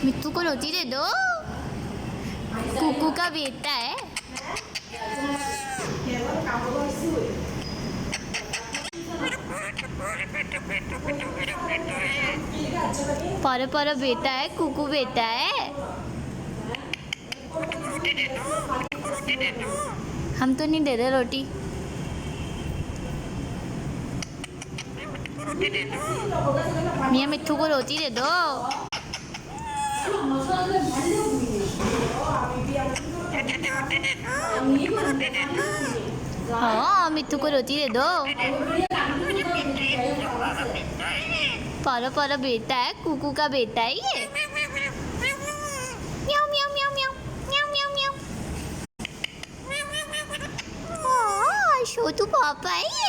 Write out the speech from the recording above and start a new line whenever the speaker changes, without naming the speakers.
मिट्टू को रोटी दे दो। कुकू का बेटा है। पर बेटा है, कुकू बेटा है। हम तो नहीं दे रहे रोटी। मियाँ मिट्टू को रोटी दे दो। हाँ, मिट्टू को रोटी दे दो। पर बेटा है, कुकू का बेटा है ये। म्याऊ म्याऊ म्याऊ म्याऊ म्याऊ म्याऊ म्याऊ। हाँ, छोटू पापा है ये।